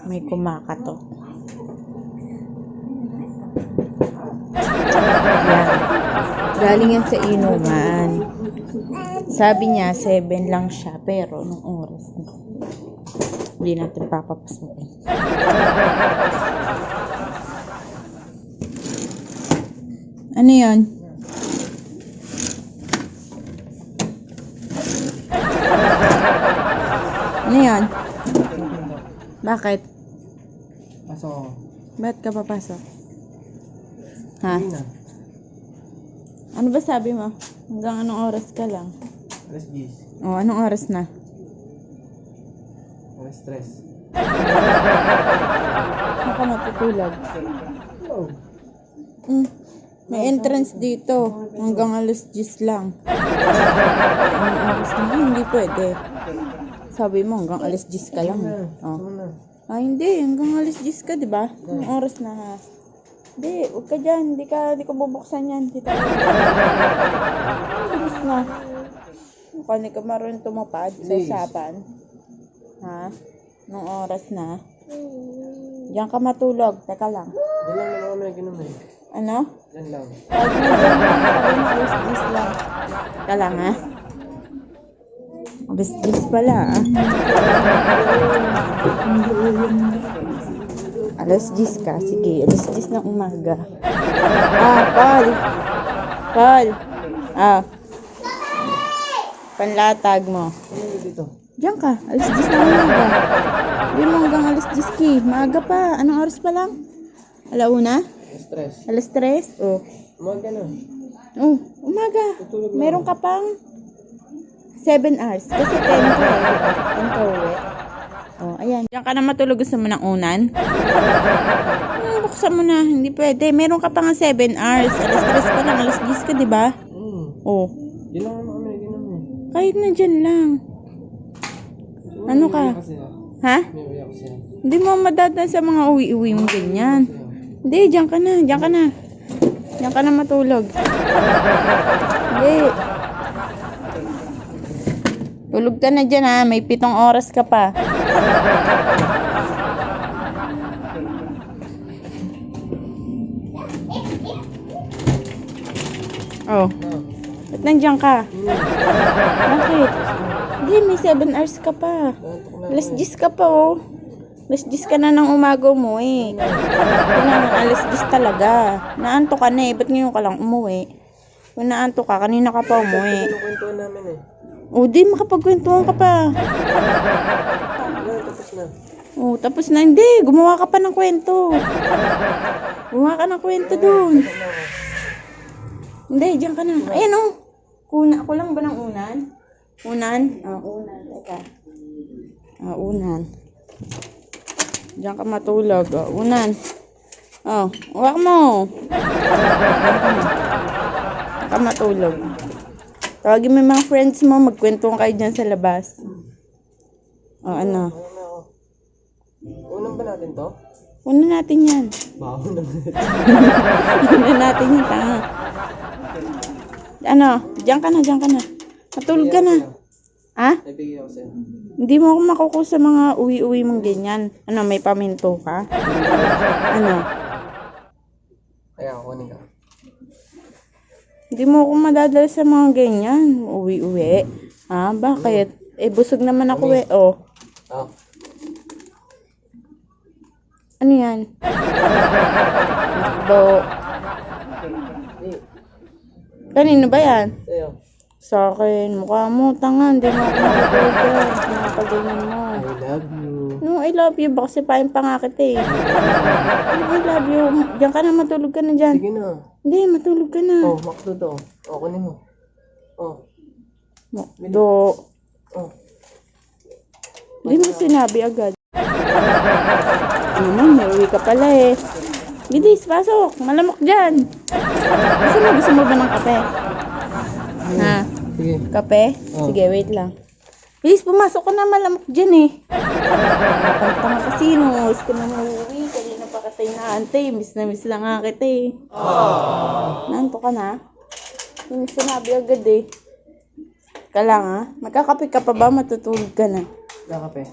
May kumakatok. Yan. Galing yan sa inuman. Sabi niya, 7 lang siya. Pero, nung oras na. Hindi natin papapasukin. Ano yan? Ano yan? Bakit? Pasok. Ba't ka papasok? Ha? Hindi na. Ano ba sabi mo? Hanggang anong oras ka lang? Alas 10. O, anong oras na? Alas 3. Saan ka matutulog? Oh. May entrance dito. Hanggang alas 10 lang. Anong oras na? Hindi pwede. Sabi mo hanggang alas 10 ka lang. Oh. Hindi. Hanggang alas 10 ka, di ba? Anong oras na ha? Hindi. Huwag ka dyan. Hindi ko bubuksan yan. Dito. Alas na. Kung ka marunong tumapad sa usapan. Ha? Anong oras na? Diyan ka matulog. Teka lang. Diyan lang naman kami naginom eh. Ano? Diyan lang. Pag na dyan lang, sabi mo, alas 10 lang. Teka lang, ha? Alas 10 pala, ha? Alas 10 ka? Sige, alas 10 ng umaga. Paul! Paul! Panlatag mo. Ano dito? Diyan ka, alas 10 ng umaga. Hindi mo hanggang alas 10 ki. Maaga pa. Anong oras pa lang? Alauna? Alas 3. Alas 3? Oh. Umaga na. Oh, umaga. Tutulog na. Meron ka pang 7 hours. Kasi 10 ka eh. 10 ka uwi. Oh, ayan. Diyan ka na matulog. Gusto mo ng unan? Buksan mo na. Hindi pwede. Meron ka pang 7 hours. Alas 3 pa lang. Alas 10 ka, diba? Oh. Diyan lang naman kami naginom eh. Kahit na dyan lang. Ano ka? Ha? May uwi ako sa'yo. Hindi mo madadaan sa mga uwi-uwi mo ganyan. Hindi, diyan ka na. Diyan ka na. Diyan ka na matulog. Hindi. Tulog ka na dyan ha. May 7 oras ka pa. Oh. Ba't nandiyan ka? Bakit? Hindi, may 7 hours ka pa. Alas 10 ka pa oh. Alas 10 ka na ng umaga umuwi. Kailangan alas 10 talaga. Naantok ka na eh. Ba't ngayon ka lang umuwi? Kung naantok ka, kanina ka pa umuwi. Pinukwentuhan namin eh. O di, makapagkwentuhan ka pa. Tapos na. O, tapos na. Hindi, gumawa ka pa ng kwento. Gumawa ka ng kwento dun. Hindi, diyan ka na. Ayan o. Kulang ba ng unan? Unan? Unan. Teka. Unan. Diyan ka matulog. Unan. Huwag mo. Diyan ka matulog. Tawagin mo yung mga friends mo. Magkwentuhan kayo dyan sa labas. Ano? Unang ba natin to? Una natin yan. Baho naman. Una natin yan. Tanga. Ano? Diyan ka na. Matulog ka na. Ha? Ibigay ako sa'yo. Hindi mo ako makukuha sa mga uwi-uwi mong ganyan. Ano, may paminto ka? Ano? Kaya ako kunin ka. Hindi mo ako madadala sa mga ganyan. Uwi-uwi. Ha? Bakit? Busog naman ako eh. Oh. Ano yan? Do. Kanino ba yan? Sa'yo. Sa akin. Mukha mo. Tanga. Hindi mo ako makatulog yan. Mga pagganyan mo. I love you. No, I love you. Baka sipain pa nga kita eh. I love you. Diyan ka na. Matulog ka na dyan. Sige na. Hindi, matulog ka na. Makto to. Kunin mo. Do. Hindi mo sinabi agad. Naman, may uwi ka pala eh. Gidis, pasok. Malamok dyan. Gusto mo ba ng kape? Ha? Sige. Kape? Sige, wait lang. Gidis, pumasok ka na. Malamok dyan eh. Tanga kasi, no. Gusto mo uuwi. Kanina pa kasi naantay. Miss na miss lang nga kita eh. Naanto ka na? Hindi mo sinabi agad eh. Ka lang ha? Magkakape ka pa ba? Matutulog ka na. Kakape.